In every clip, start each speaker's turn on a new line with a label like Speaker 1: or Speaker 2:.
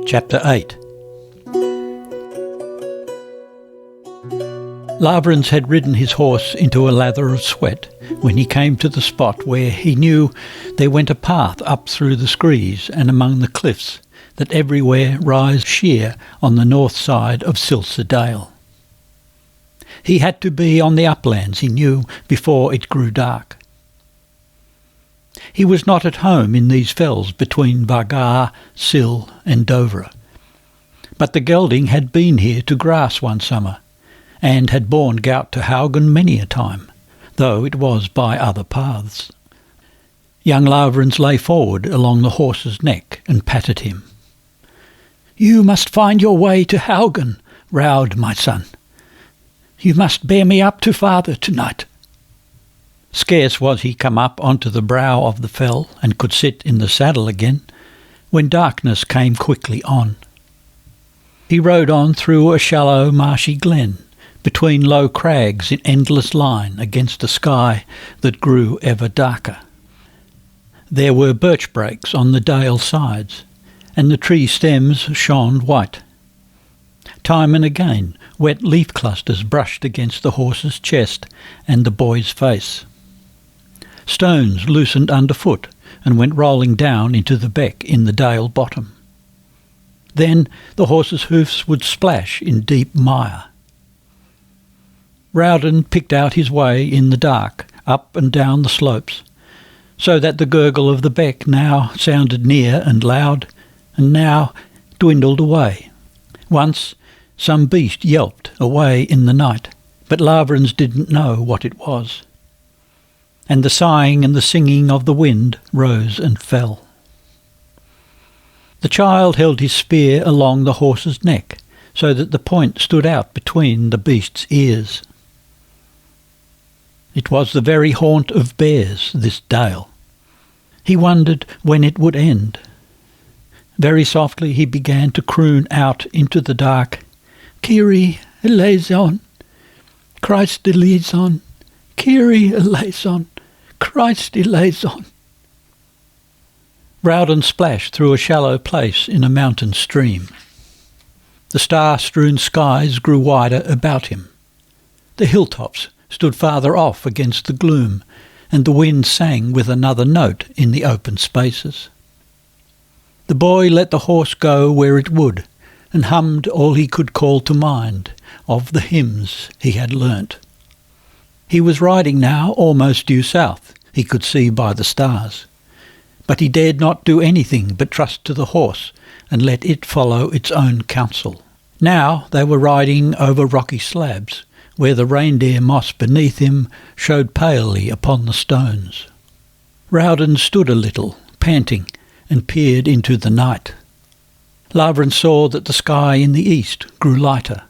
Speaker 1: Chapter 8. Lavrans had ridden his horse into a lather of sweat when he came to the spot where he knew there went a path up through the screes and among the cliffs that everywhere rise sheer on the north side of Silsa Dale. He had to be on the uplands, he knew, before it grew dark. He was not at home in these fells between Vargar, Sill and Dovre. But the gelding had been here to grass one summer, and had borne gout to Haugen many a time, though it was by other paths. Young Lavrans lay forward along the horse's neck and patted him. "You must find your way to Haugen, Raud, my son. You must bear me up to father tonight." Scarce was he come up onto the brow of the fell and could sit in the saddle again, when darkness came quickly on. He rode on through a shallow marshy glen, between low crags in endless line against a sky that grew ever darker. There were birch brakes on the dale sides, and the tree stems shone white. Time and again wet leaf clusters brushed against the horse's chest and the boy's face. Stones loosened underfoot and went rolling down into the beck in the dale bottom. Then the horse's hoofs would splash in deep mire. Rauden picked out his way in the dark, up and down the slopes, so that the gurgle of the beck now sounded near and loud, and now dwindled away. Once some beast yelped away in the night, but Lavrans didn't know what it was. And the sighing and the singing of the wind rose and fell. The child held his spear along the horse's neck, so that the point stood out between the beast's ears. It was the very haunt of bears, this dale. He wondered when it would end. Very softly he began to croon out into the dark, "Kyrie eleison, Christ eleison, Kyrie eleison, Christ eleison." Rauden splashed through a shallow place in a mountain stream. The star-strewn skies grew wider about him. The hilltops stood farther off against the gloom, and the wind sang with another note in the open spaces. The boy let the horse go where it would, and hummed all he could call to mind of the hymns he had learnt. He was riding now almost due south, he could see by the stars. But he dared not do anything but trust to the horse and let it follow its own counsel. Now they were riding over rocky slabs, where the reindeer moss beneath him showed palely upon the stones. Rauden stood a little, panting, and peered into the night. Lavrans saw that the sky in the east grew lighter.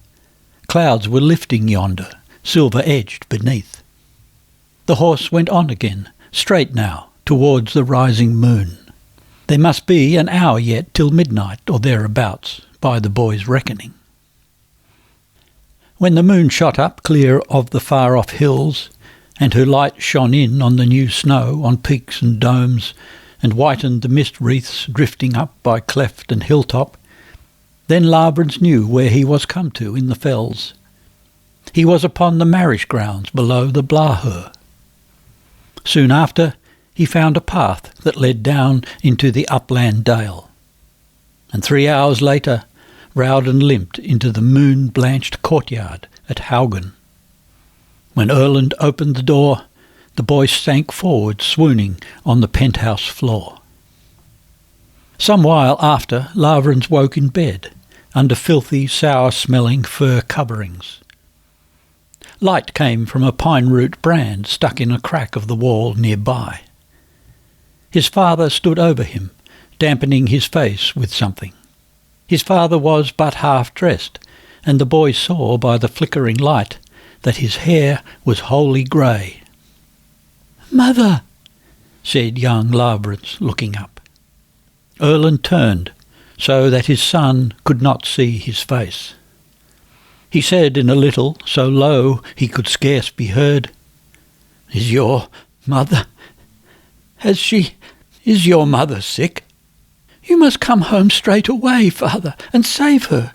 Speaker 1: Clouds were lifting yonder, silver-edged beneath. The horse went on again, straight now, towards the rising moon. There must be an hour yet till midnight or thereabouts, by the boy's reckoning. When the moon shot up clear of the far-off hills, and her light shone in on the new snow on peaks and domes, and whitened the mist wreaths drifting up by cleft and hilltop, then Lavrans knew where he was come to in the fells. He was upon the marriage grounds below the Blahur. Soon after, he found a path that led down into the upland dale. And 3 hours later, Rauden limped into the moon-blanched courtyard at Haugen. When Erland opened the door, the boy sank forward, swooning on the penthouse floor. Some while after, Lavrans woke in bed, under filthy, sour-smelling fur coverings. Light came from a pine-root brand stuck in a crack of the wall nearby. His father stood over him, dampening his face with something. His father was but half dressed, and the boy saw by the flickering light that his hair was wholly grey. "Mother," said young Lavrans, looking up. Erland turned, so that his son could not see his face. He said in a little, so low he could scarce be heard, "Is your mother... Is your mother sick? You must come home straight away, father, and save her.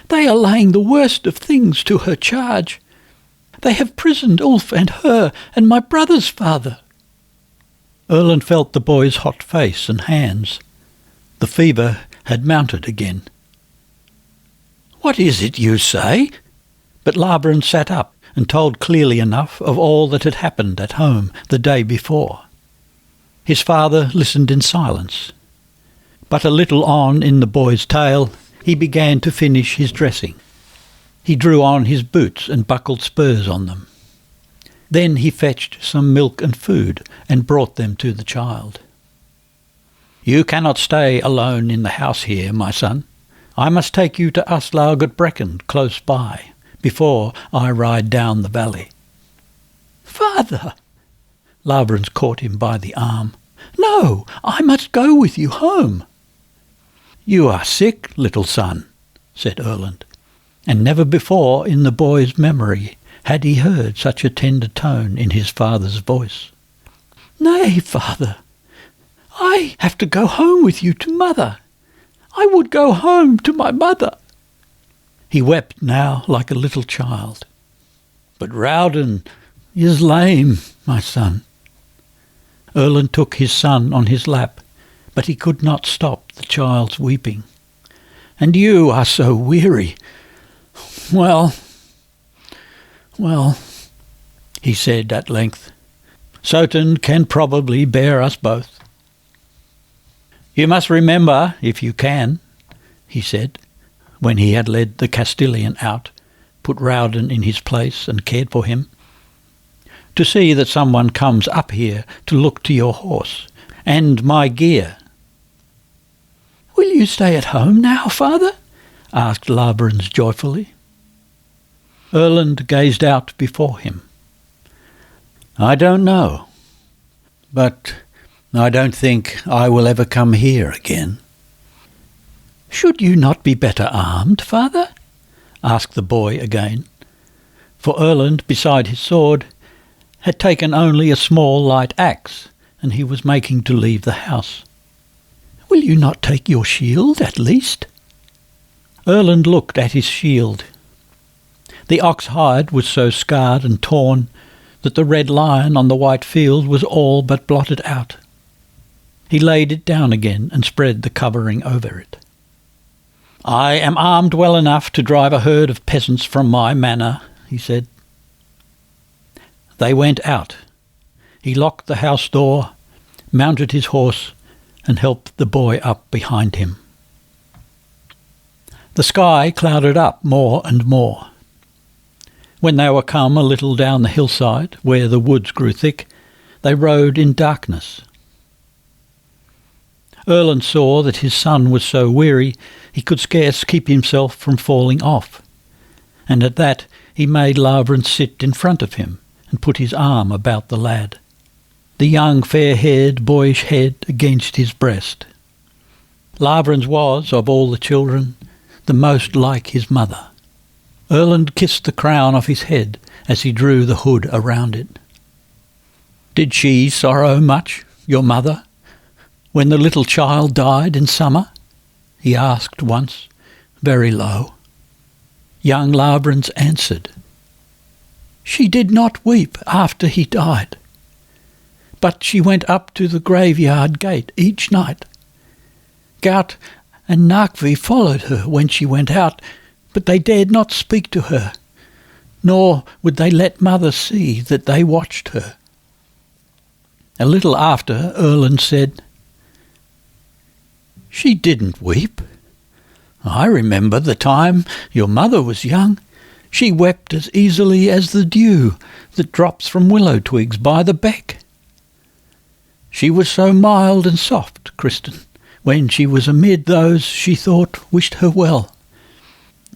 Speaker 1: They are laying the worst of things to her charge. They have prisoned Ulf and her and my brother's father." Erland felt the boy's hot face and hands. The fever had mounted again. "What is it you say?" But Lavrans sat up and told clearly enough of all that had happened at home the day before. His father listened in silence. But a little on in the boy's tale, he began to finish his dressing. He drew on his boots and buckled spurs on them. Then he fetched some milk and food and brought them to the child. "You cannot stay alone in the house here, my son. I must take you to Aslaug at Brecon, close by, before I ride down the valley." "Father!" Lavrans caught him by the arm. "No, I must go with you home." "You are sick, little son," said Erland, and never before in the boy's memory had he heard such a tender tone in his father's voice. "Nay, father, I have to go home with you to mother. I would go home to my mother." He wept now like a little child. "But Rowden is lame, my son." Erland took his son on his lap, but he could not stop the child's weeping. "And you are so weary. Well, he said at length, "Soten can probably bear us both." "You must remember, if you can," he said, when he had led the Castilian out, put Rowden in his place and cared for him, "to see that someone comes up here to look to your horse and my gear." "Will you stay at home now, father?" asked Lavrans joyfully. Erland gazed out before him. "I don't know, but I don't think I will ever come here again." "Should you not be better armed, father?" asked the boy again, for Erland, beside his sword, had taken only a small light axe, and he was making to leave the house. "Will you not take your shield, at least?" Erland looked at his shield. The ox hide was so scarred and torn that the red lion on the white field was all but blotted out. He laid it down again and spread the covering over it. "I am armed well enough to drive a herd of peasants from my manor," he said. They went out. He locked the house door, mounted his horse, and helped the boy up behind him. The sky clouded up more and more. When they were come a little down the hillside, where the woods grew thick, they rode in darkness. Erland saw that his son was so weary he could scarce keep himself from falling off, and at that he made Lavrans sit in front of him and put his arm about the lad, the young fair-haired boyish head against his breast. Lavrans was, of all the children, the most like his mother. Erland kissed the crown off his head as he drew the hood around it. "Did she sorrow much, your mother, when the little child died in summer?" he asked once, very low. Young Lavrans answered, "She did not weep after he died, but she went up to the graveyard gate each night. Gaut and Narkvi followed her when she went out, but they dared not speak to her, nor would they let mother see that they watched her." A little after, Erland said, "She didn't weep. I remember the time your mother was young. She wept as easily as the dew that drops from willow twigs by the beck. She was so mild and soft, Kristin, when she was amid those she thought wished her well.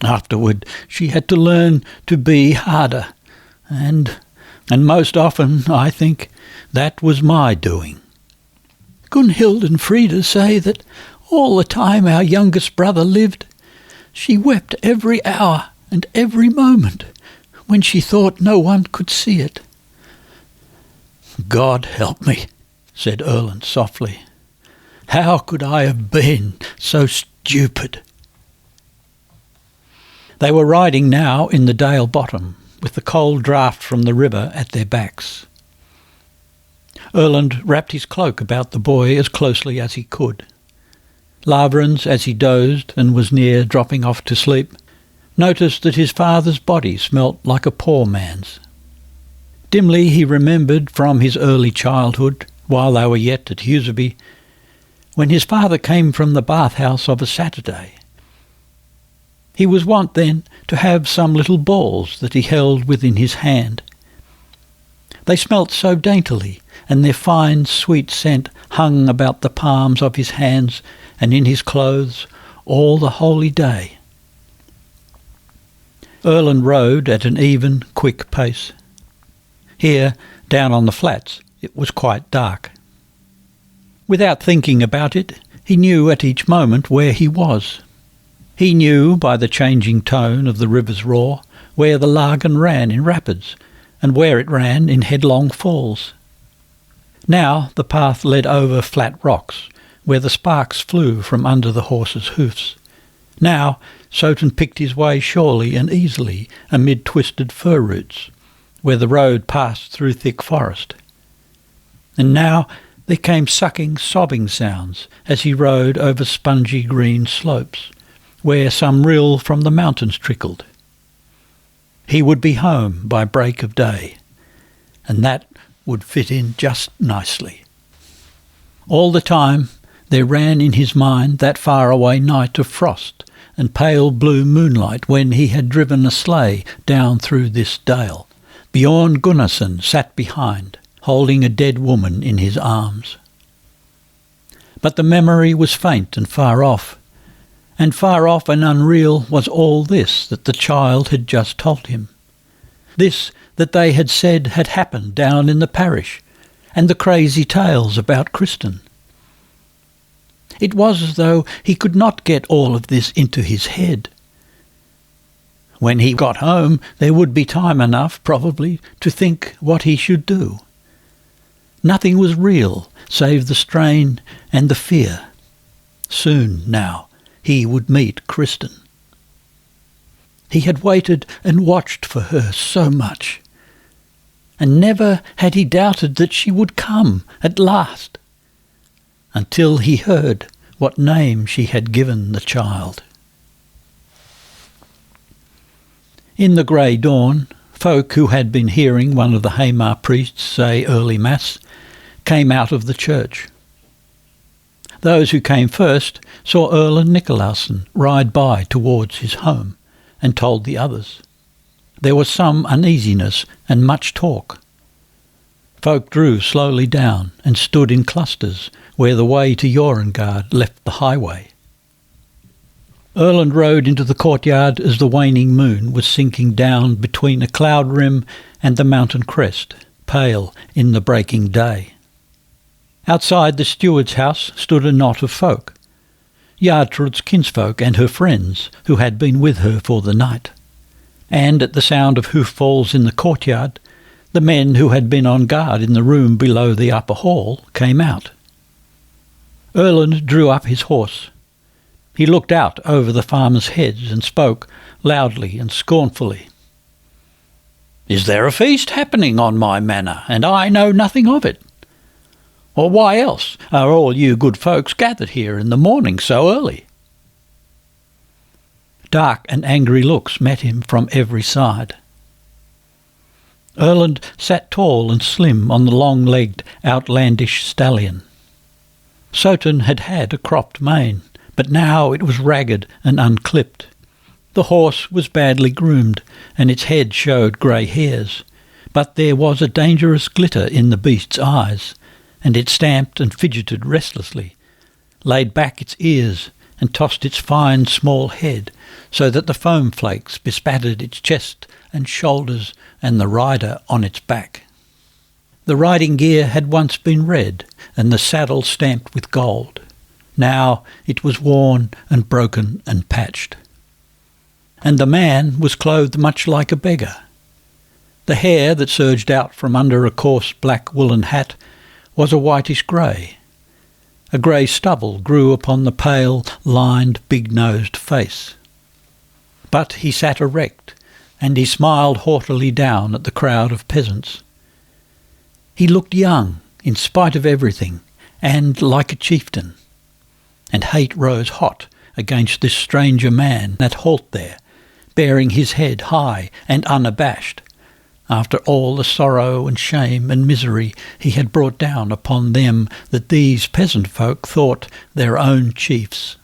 Speaker 1: Afterward she had to learn to be harder, and most often, I think, that was my doing. Gunhild and Frida say that all the time our youngest brother lived, she wept every hour and every moment when she thought no one could see it. God help me, said Erland softly. How could I have been so stupid? They were riding now in the dale bottom, with the cold draught from the river at their backs. Erland wrapped his cloak about the boy as closely as he could. Lavrans, as he dozed and was near dropping off to sleep, noticed that his father's body smelt like a poor man's. Dimly he remembered from his early childhood, while they were yet at Huseby, when his father came from the bathhouse of a Saturday. He was wont then to have some little balls that he held within his hand. They smelt so daintily, and their fine, sweet scent hung about the palms of his hands and in his clothes all the holy day. Erland rode at an even, quick pace. Here, down on the flats, it was quite dark. Without thinking about it, he knew at each moment where he was. He knew by the changing tone of the river's roar where the Lagan ran in rapids and where it ran in headlong falls. Now the path led over flat rocks where the sparks flew from under the horses' hoofs. Now Soten picked his way surely and easily amid twisted fir roots, where the road passed through thick forest. And now there came sucking, sobbing sounds as he rode over spongy green slopes, where some rill from the mountains trickled. He would be home by break of day, and that would fit in just nicely. All the time there ran in his mind that far-away night of frost and pale blue moonlight when he had driven a sleigh down through this dale. Bjorn Gunnarsson sat behind, holding a dead woman in his arms. But the memory was faint and far off and unreal was all this that the child had just told him. This that they had said had happened down in the parish, and the crazy tales about Kristin. It was as though he could not get all of this into his head. When he got home, there would be time enough, probably, to think what he should do. Nothing was real, save the strain and the fear. Soon, now, he would meet Kristin. He had waited and watched for her so much, and never had he doubted that she would come at last, until he heard what name she had given the child. In the grey dawn, folk who had been hearing one of the Hamar priests say early Mass came out of the church. Those who came first saw Erland Nicolasen ride by towards his home and told the others. There was some uneasiness and much talk. Folk drew slowly down and stood in clusters where the way to Jorengard left the highway. Erland rode into the courtyard as the waning moon was sinking down between a cloud rim and the mountain crest, pale in the breaking day. Outside the steward's house stood a knot of folk, Jartrud's kinsfolk and her friends who had been with her for the night. And at the sound of hoof falls in the courtyard, the men who had been on guard in the room below the upper hall came out. Erland drew up his horse. He looked out over the farmers' heads and spoke loudly and scornfully. "Is there a feast happening on my manor, and I know nothing of it? Or why else are all you good folks gathered here in the morning so early?" Dark and angry looks met him from every side. Erland sat tall and slim on the long-legged, outlandish stallion. Soten had had a cropped mane, but now it was ragged and unclipped. The horse was badly groomed, and its head showed grey hairs, but there was a dangerous glitter in the beast's eyes, and it stamped and fidgeted restlessly, laid back its ears and tossed its fine small head so that the foam flakes bespattered its chest and shoulders and the rider on its back. The riding gear had once been red and the saddle stamped with gold. Now it was worn and broken and patched. And the man was clothed much like a beggar. The hair that surged out from under a coarse black woolen hat was a whitish grey. A grey stubble grew upon the pale, lined, big-nosed face. But he sat erect, and he smiled haughtily down at the crowd of peasants. He looked young, in spite of everything, and like a chieftain. And hate rose hot against this stranger man that halt there, bearing his head high and unabashed, after all the sorrow and shame and misery he had brought down upon them that these peasant folk thought their own chiefs.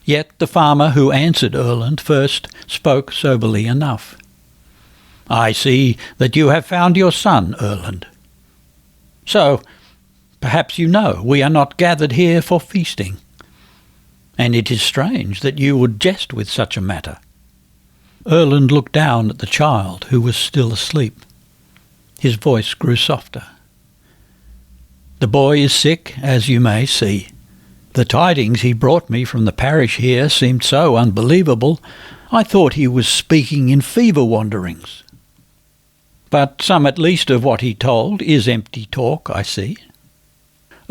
Speaker 1: Yet the farmer who answered Erland first spoke soberly enough. "I see that you have found your son, Erland. So, perhaps you know we are not gathered here for feasting, and it is strange that you would jest with such a matter." Erland looked down at the child, who was still asleep. His voice grew softer. "The boy is sick, as you may see. The tidings he brought me from the parish here seemed so unbelievable, I thought he was speaking in fever wanderings. But some at least of what he told is empty talk, I see."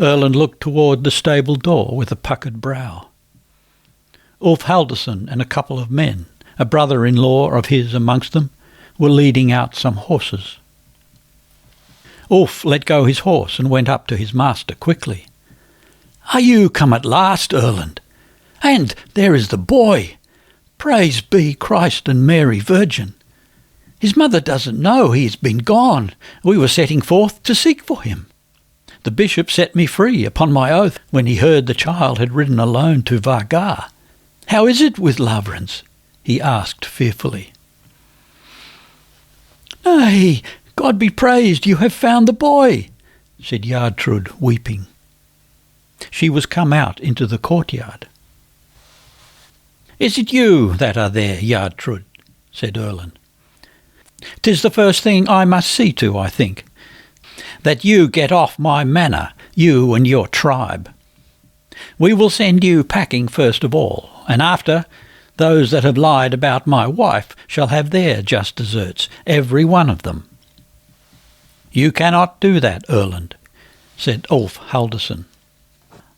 Speaker 1: Erland looked toward the stable door with a puckered brow. Ulf Haldarsson and a couple of men, a brother-in-law of his amongst them, were leading out some horses. Ulf let go his horse and went up to his master quickly. "Are you come at last, Erland? And there is the boy! Praise be Christ and Mary Virgin! His mother doesn't know he has been gone. We were setting forth to seek for him. The bishop set me free, upon my oath, when he heard the child had ridden alone to Vargar. How is it with Lavrans?" he asked fearfully. "Nay, God be praised, you have found the boy," said Jartrud, weeping. She was come out into the courtyard. "Is it you that are there, Jartrud?" said Erland. "'Tis the first thing I must see to, I think, that you get off my manor, you and your tribe. We will send you packing first of all, and after, those that have lied about my wife shall have their just deserts, every one of them." "You cannot do that, Erland," said Ulf Haldarsson.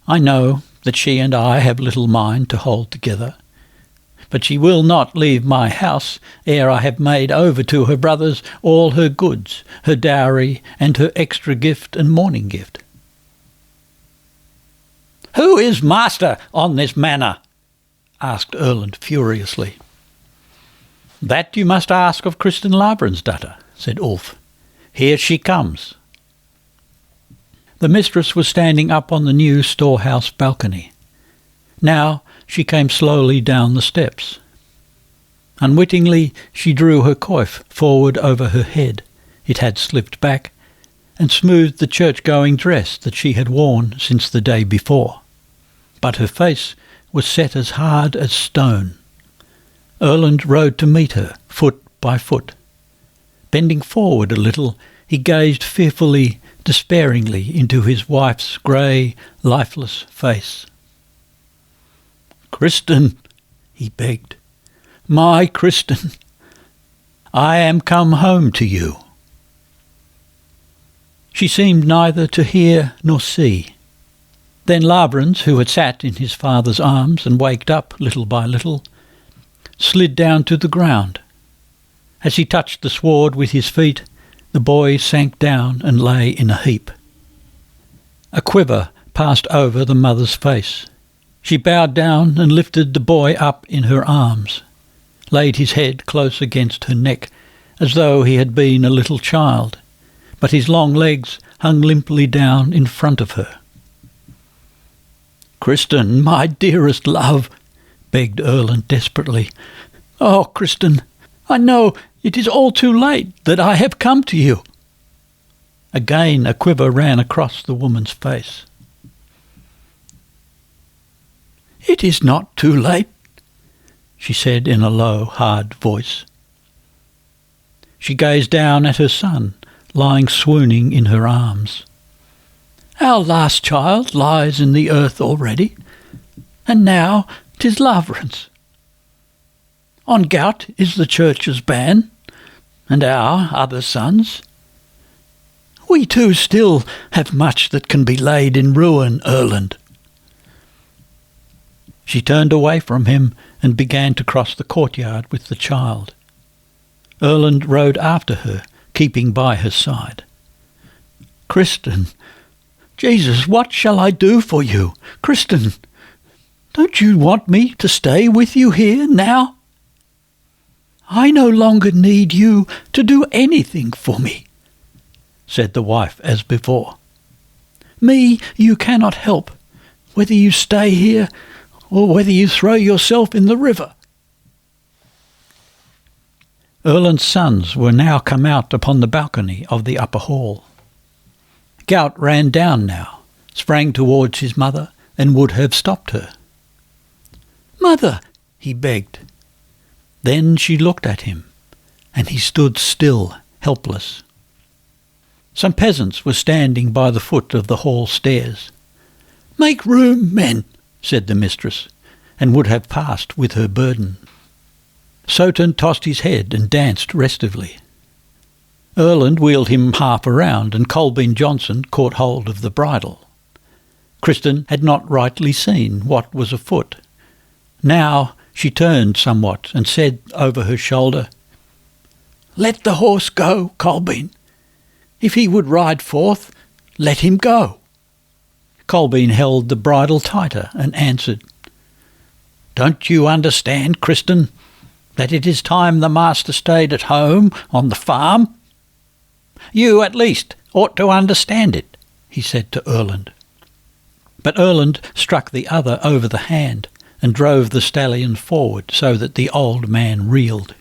Speaker 1: "I know that she and I have little mind to hold together, but she will not leave my house ere I have made over to her brothers all her goods, her dowry, and her extra gift and morning gift." "Who is master on this manor?" asked Erland furiously. "That you must ask of Kristin Lavransdatter," said Ulf. "Here she comes." The mistress was standing up on the new storehouse balcony. Now she came slowly down the steps. Unwittingly she drew her coif forward over her head. It had slipped back, and smoothed the church-going dress that she had worn since the day before. But her face was set as hard as stone. Erland rode to meet her, foot by foot. Bending forward a little, he gazed fearfully, despairingly into his wife's grey, lifeless face. "Kristin," he begged, "my Kristin, I am come home to you." She seemed neither to hear nor see. Then Lavrans, who had sat in his father's arms and waked up little by little, slid down to the ground. As he touched the sward with his feet, the boy sank down and lay in a heap. A quiver passed over the mother's face. She bowed down and lifted the boy up in her arms, laid his head close against her neck, as though he had been a little child, but his long legs hung limply down in front of her. "Kristin, my dearest love," begged Erland desperately. "Oh, Kristin, I know it is all too late that I have come to you." Again a quiver ran across the woman's face. "It is not too late," she said in a low, hard voice. She gazed down at her son, lying swooning in her arms. "Our last child lies in the earth already, and now 'tis Lavrans. On Gout is the church's ban, and our other sons. We too still have much that can be laid in ruin, Erland." She turned away from him and began to cross the courtyard with the child. Erland rode after her, keeping by her side. "Kristin, Jesus, what shall I do for you? Kristin, don't you want me to stay with you here now? I no longer need you to do anything for me," said the wife as before. "Me you cannot help, whether you stay here or whether you throw yourself in the river." Erland's sons were now come out upon the balcony of the upper hall. Gout ran down now, sprang towards his mother, and would have stopped her. "Mother," he begged. Then she looked at him, and he stood still, helpless. Some peasants were standing by the foot of the hall stairs. "Make room, men," said the mistress, and would have passed with her burden. Soton tossed his head and danced restively. Erland wheeled him half around, and Colbein Johnson caught hold of the bridle. Kristin had not rightly seen what was afoot. Now she turned somewhat and said over her shoulder, "Let the horse go, Colbein. If he would ride forth, let him go." Colbein held the bridle tighter and answered, "Don't you understand, Kristin, that it is time the master stayed at home on the farm? You, at least, ought to understand it," he said to Erland. But Erland struck the other over the hand and drove the stallion forward so that the old man reeled.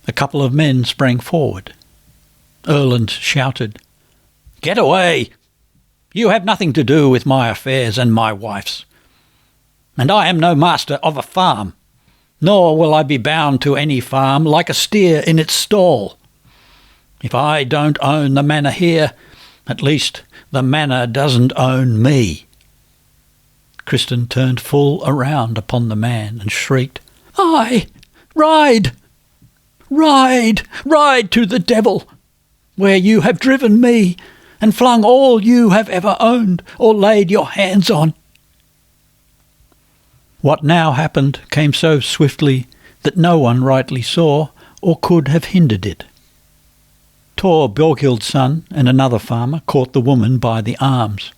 Speaker 1: A couple of men sprang forward. Erland shouted, "Get away! You have nothing to do with my affairs and my wife's. And I am no master of a farm, nor will I be bound to any farm like a steer in its stall. If I don't own the manor here, at least the manor doesn't own me." Kristin turned full around upon the man and shrieked, "Aye, ride! Ride! Ride to the devil, where you have driven me and flung all you have ever owned or laid your hands on." What now happened came so swiftly that no one rightly saw or could have hindered it. Tor Bjorkild's son and another farmer caught the woman by the arms.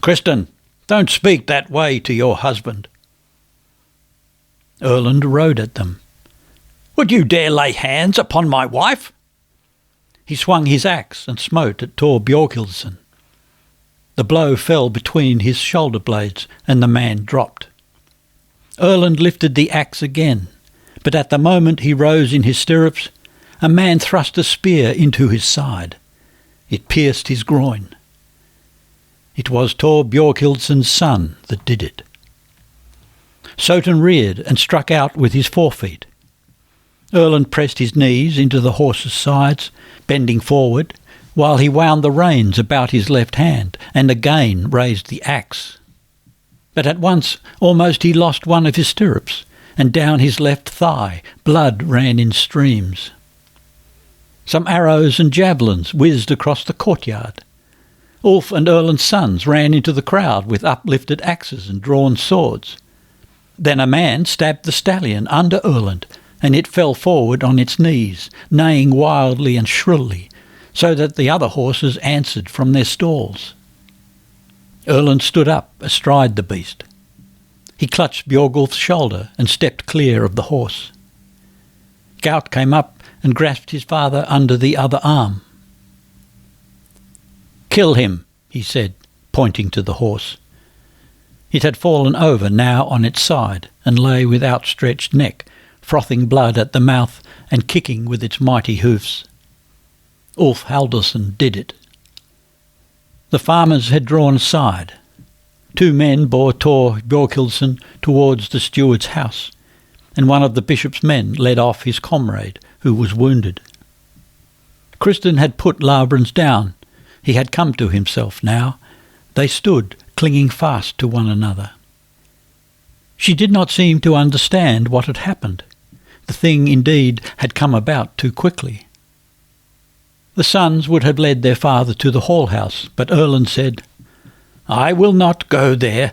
Speaker 1: "Kristin, don't speak that way to your husband." Erland rode at them. "Would you dare lay hands upon my wife?" He swung his axe and smote at Tor Bjorkildsen. The blow fell between his shoulder blades, and the man dropped. Erland lifted the axe again, but at the moment he rose in his stirrups, a man thrust a spear into his side. It pierced his groin. It was Tor Bjorkildsen's son that did it. Soton reared and struck out with his forefeet. Erland pressed his knees into the horse's sides, bending forward, while he wound the reins about his left hand and again raised the axe. But at once almost he lost one of his stirrups, and down his left thigh blood ran in streams. Some arrows and javelins whizzed across the courtyard. Ulf and Erland's sons ran into the crowd with uplifted axes and drawn swords. Then a man stabbed the stallion under Erland, and it fell forward on its knees, neighing wildly and shrilly, so that the other horses answered from their stalls. Erland stood up astride the beast. He clutched Bjorgulf's shoulder and stepped clear of the horse. Gout came up and grasped his father under the other arm. "Kill him," he said, pointing to the horse. It had fallen over now on its side and lay with outstretched neck, frothing blood at the mouth and kicking with its mighty hoofs. Ulf Haldarsson did it. The farmers had drawn aside. 2 men bore Tor Bjorkildsen towards the steward's house, and one of the bishop's men led off his comrade, who was wounded. Kristin had put Lavransdatter down. He had come to himself now. They stood, clinging fast to one another. She did not seem to understand what had happened. The thing, indeed, had come about too quickly. The sons would have led their father to the hall house, but Erlend said, "I will not go there.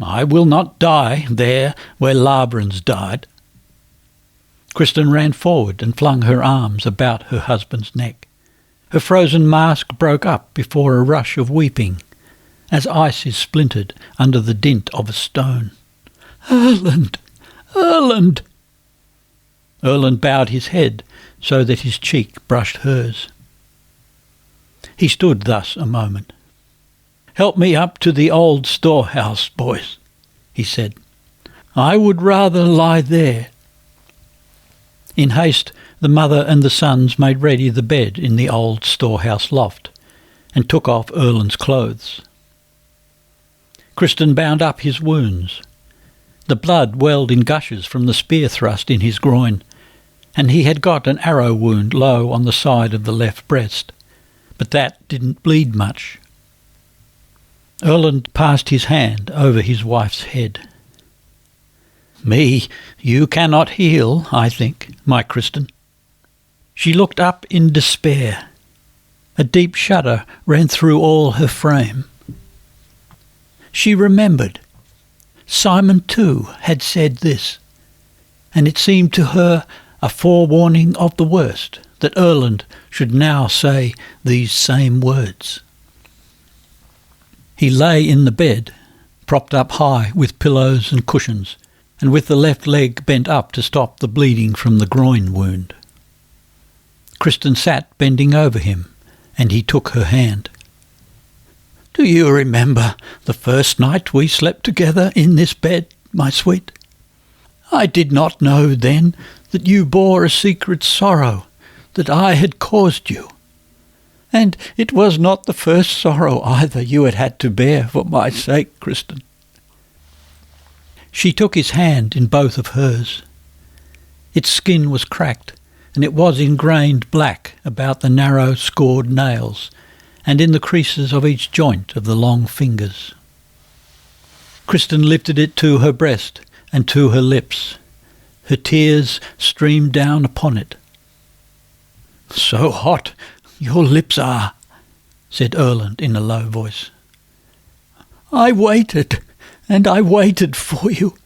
Speaker 1: I will not die there where Lavransdatter died." Kristin ran forward and flung her arms about her husband's neck. Her frozen mask broke up before a rush of weeping, as ice is splintered under the dint of a stone. "Erlend! Erlend!" Erlend bowed his head so that his cheek brushed hers. He stood thus a moment. "Help me up to the old storehouse, boys," he said. "I would rather lie there." In haste, the mother and the sons made ready the bed in the old storehouse loft, and took off Erlend's clothes. Kristin bound up his wounds. The blood welled in gushes from the spear thrust in his groin, and he had got an arrow wound low on the side of the left breast, but that didn't bleed much. Erlend passed his hand over his wife's head. "Me, you cannot heal, I think, my Kristin." She looked up in despair. A deep shudder ran through all her frame. She remembered. Simon too had said this, and it seemed to her a forewarning of the worst that Erlend should now say these same words. He lay in the bed, propped up high with pillows and cushions, and with the left leg bent up to stop the bleeding from the groin wound. Kristin sat bending over him, and he took her hand. "Do you remember the first night we slept together in this bed, my sweet? I did not know then that you bore a secret sorrow, that I had caused you. And it was not the first sorrow either you had had to bear for my sake, Kristin." She took his hand in both of hers. Its skin was cracked, and it was ingrained black about the narrow scored nails, and in the creases of each joint of the long fingers. Kristin lifted it to her breast and to her lips. Her tears streamed down upon it. "So hot your lips are," said Erlend in a low voice. "I waited, and I waited for you.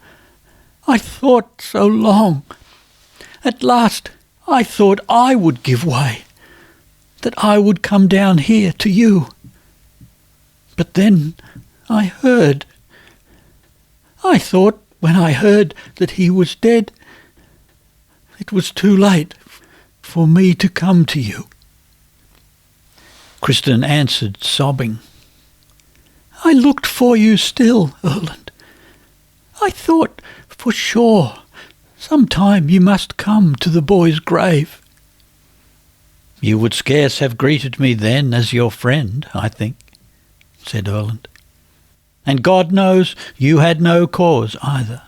Speaker 1: I thought so long. At last I thought I would give way, that I would come down here to you. But then I heard. I thought when I heard that he was dead, it was too late for me to come to you." Kristin answered, sobbing, "I looked for you still, Erlend. I thought for sure some time you must come to the boy's grave." "You would scarce have greeted me then as your friend, I think," said Erlend. "And God knows you had no cause either."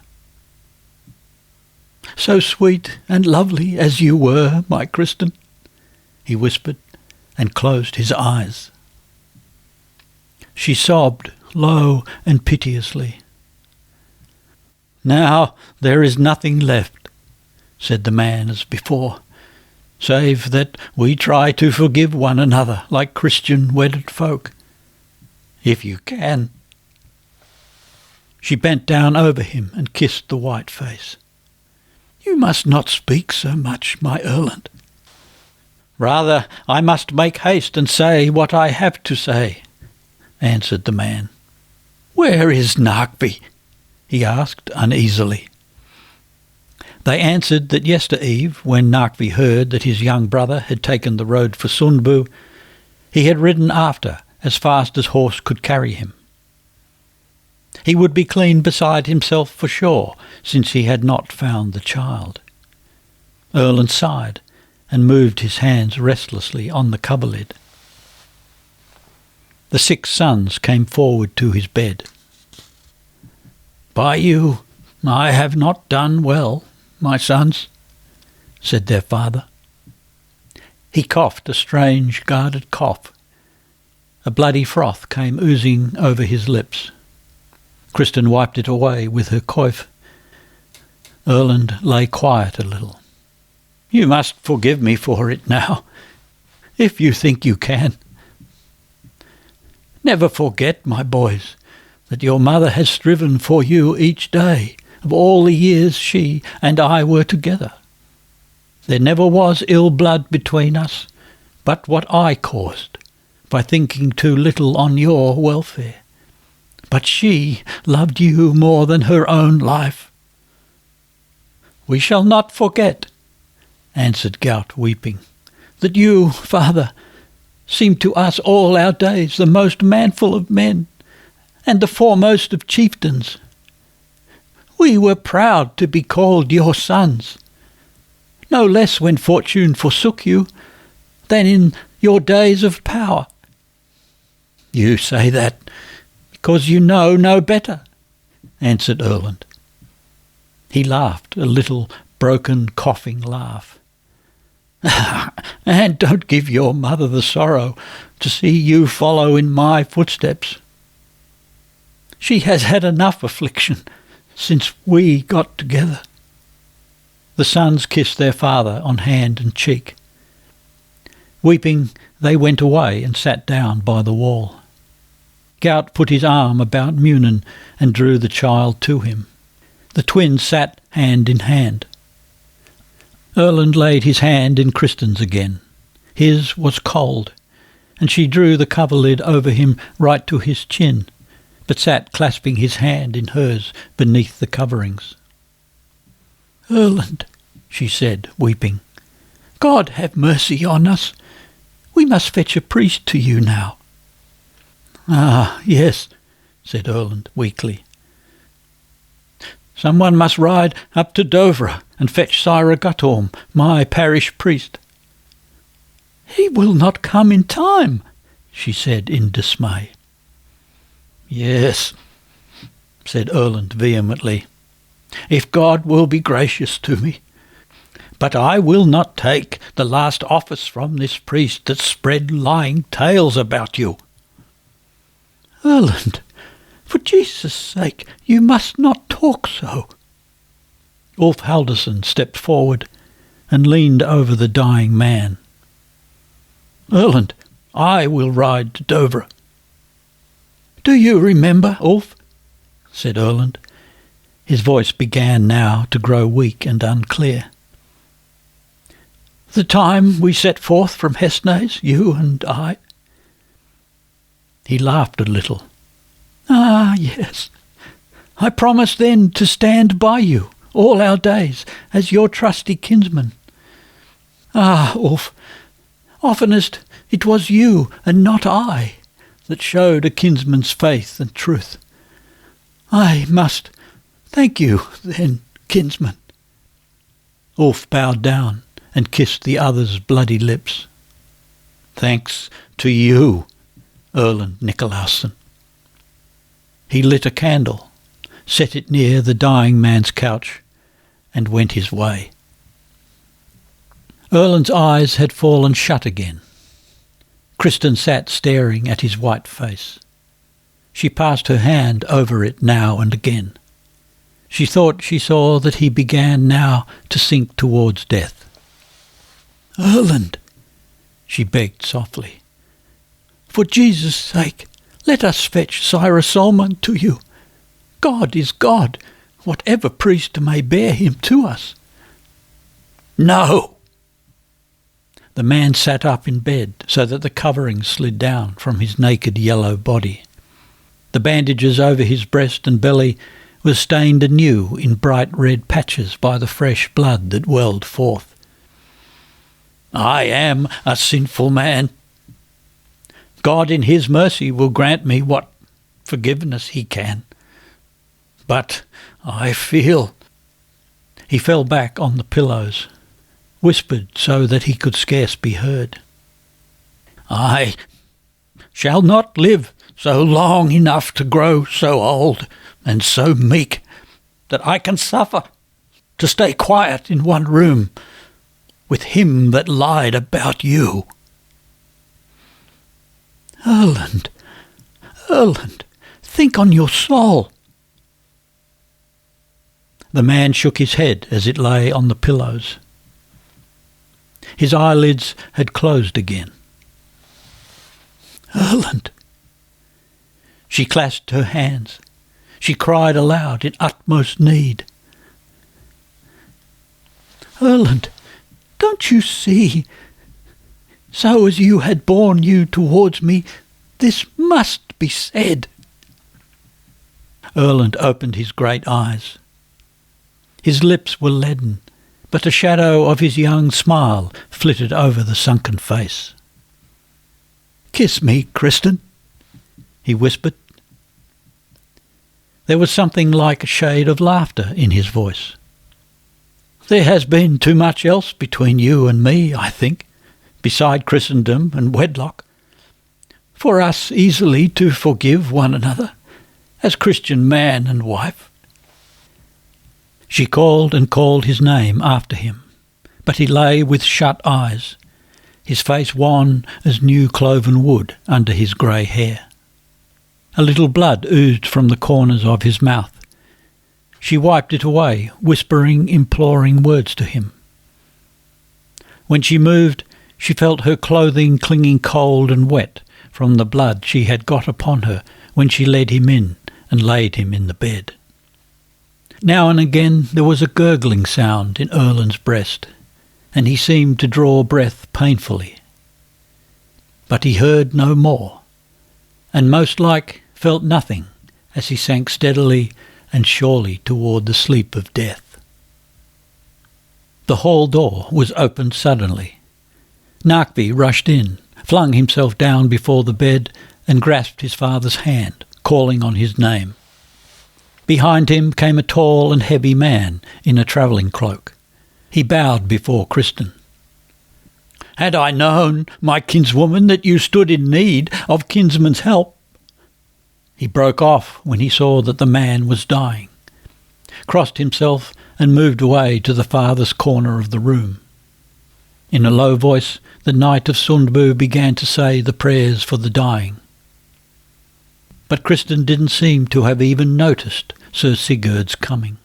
Speaker 1: "So sweet and lovely as you were, my Kristin," he whispered, and closed his eyes. She sobbed low and piteously. "Now there is nothing left," said the man as before, "save that we try to forgive one another like Christian wedded folk. If you can." She bent down over him and kissed the white face. "You must not speak so much, my Erlend." "Rather, I must make haste and say what I have to say," answered the man. "Where is Narkby?" he asked uneasily. They answered that yestereve, when Narkby heard that his young brother had taken the road for Sundbu, he had ridden after as fast as horse could carry him. He would be clean beside himself for sure, since he had not found the child. Erlend sighed, and moved his hands restlessly on the coverlid. The 6 sons came forward to his bed. "By you, I have not done well, my sons," said their father. He coughed a strange, guarded cough. A bloody froth came oozing over his lips. Kristin wiped it away with her coif. Erland lay quiet a little. "You must forgive me for it now, if you think you can. Never forget, my boys, that your mother has striven for you each day of all the years she and I were together. There never was ill blood between us, but what I caused, by thinking too little on your welfare. But she loved you more than her own life." "We shall not forget," answered Gout, weeping, "that you, father, seemed to us all our days the most manful of men, and the foremost of chieftains. We were proud to be called your sons, no less when fortune forsook you than in your days of power." "You say that because you know no better," answered Erland. He laughed, a little broken, coughing laugh. "And don't give your mother the sorrow to see you follow in my footsteps. She has had enough affliction since we got together." The sons kissed their father on hand and cheek. Weeping, they went away and sat down by the wall. Gout put his arm about Munin and drew the child to him. The twins sat hand in hand. Erland laid his hand in Kristin's again. His was cold, and she drew the coverlid over him right to his chin, but sat clasping his hand in hers beneath the coverings. "Erland," she said, weeping, "God have mercy on us. We must fetch a priest to you now." "Ah, yes," said Erland weakly. "Someone must ride up to Dovre and fetch Sira Guttorm, my parish priest." "He will not come in time," she said in dismay. "Yes," said Erland vehemently, "if God will be gracious to me. But I will not take the last office from this priest that spread lying tales about you." "Erland, for Jesus' sake, you must not talk so." Ulf Halderson stepped forward and leaned over the dying man. "Erland, I will ride to Dovre." "Do you remember, Ulf?" said Erland. His voice began now to grow weak and unclear. "The time we set forth from Hestnes, you and I?" He laughed a little. "Ah, yes. I promised then to stand by you all our days as your trusty kinsman. Ah, Ulf, oftenest it was you and not I that showed a kinsman's faith and truth. I must thank you then, kinsman." Ulf bowed down and kissed the other's bloody lips. "Thanks to you, Erland Nicolausson." He lit a candle, set it near the dying man's couch, and went his way. Erland's eyes had fallen shut again. Kristin sat staring at his white face. She passed her hand over it now and again. She thought she saw that he began now to sink towards death. "Erland," she begged softly, "for Jesus' sake, let us fetch Sira Solmund to you. God is God, whatever priest may bear him to us." "No!" The man sat up in bed so that the covering slid down from his naked yellow body. The bandages over his breast and belly were stained anew in bright red patches by the fresh blood that welled forth. "I am a sinful man. God in his mercy will grant me what forgiveness he can. But I feel..." He fell back on the pillows. whispered so that he could scarce be heard. "I shall not live so long enough to grow so old and so meek that I can suffer to stay quiet in one room with him that lied about you." Erland, think on your soul." The man shook his head as it lay on the pillows. His eyelids had closed again. "Erland." She clasped her hands. She cried aloud in utmost need. "Erland, don't you see? So as you had borne you towards me, this must be said." Erland opened his great eyes. His lips were leaden, but a shadow of his young smile flitted over the sunken face. "Kiss me, Kristin," he whispered. There was something like a shade of laughter in his voice. "There has been too much else between you and me, I think, beside Christendom and wedlock, for us easily to forgive one another, as Christian man and wife." She called and called his name after him, but he lay with shut eyes, his face wan as new cloven wood under his grey hair. A little blood oozed from the corners of his mouth. She wiped it away, whispering imploring words to him. When she moved, she felt her clothing clinging cold and wet from the blood she had got upon her when she led him in and laid him in the bed. Now and again there was a gurgling sound in Erland's breast, and he seemed to draw breath painfully. But he heard no more, and most like felt nothing as he sank steadily and surely toward the sleep of death. The hall door was opened suddenly. Narkby rushed in, flung himself down before the bed and grasped his father's hand, calling on his name. Behind him came a tall and heavy man in a travelling cloak. He bowed before Kristin. "Had I known, my kinswoman, that you stood in need of kinsman's help—" He broke off when he saw that the man was dying, crossed himself and moved away to the farthest corner of the room. In a low voice, the Knight of Sundbu began to say the prayers for the dying. But Kristin didn't seem to have even noticed Sir Sigurd's coming.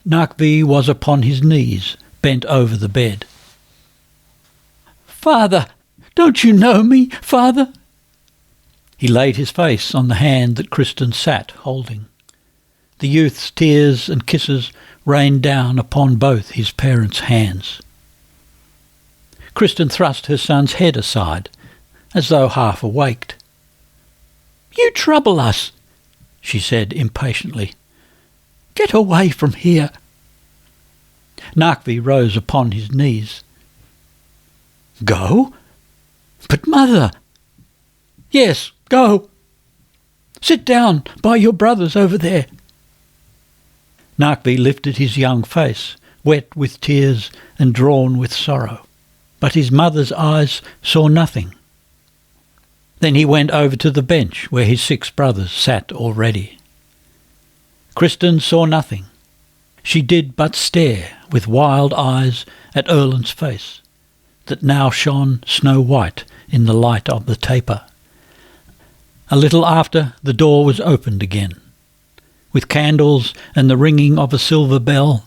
Speaker 1: Narkby was upon his knees, bent over the bed. "Father, don't you know me, father?" He laid his face on the hand that Kristin sat holding. The youth's tears and kisses rained down upon both his parents' hands. Kristin thrust her son's head aside, as though half awaked. "You trouble us," she said impatiently. "Get away from here." Narkby rose upon his knees. "Go? But mother—" "Yes, go. Sit down by your brothers over there." Narkby lifted his young face, wet with tears and drawn with sorrow, but his mother's eyes saw nothing. Then he went over to the bench where his 6 brothers sat already. Kristin saw nothing. She did but stare with wild eyes at Erland's face, that now shone snow-white in the light of the taper. A little after, the door was opened again. With candles and the ringing of a silver bell,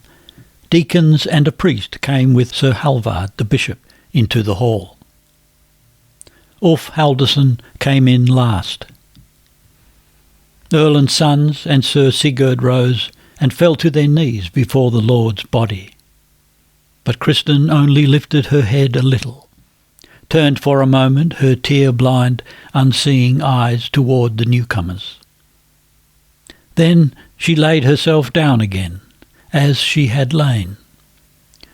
Speaker 1: deacons and a priest came with Sir Halvard the bishop into the hall. Ulf Haldarsson came in last. Erland's sons and Sir Sigurd rose and fell to their knees before the Lord's body. But Kristin only lifted her head a little, turned for a moment her tear-blind, unseeing eyes toward the newcomers. Then she laid herself down again, as she had lain,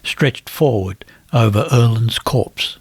Speaker 1: stretched forward over Erland's corpse.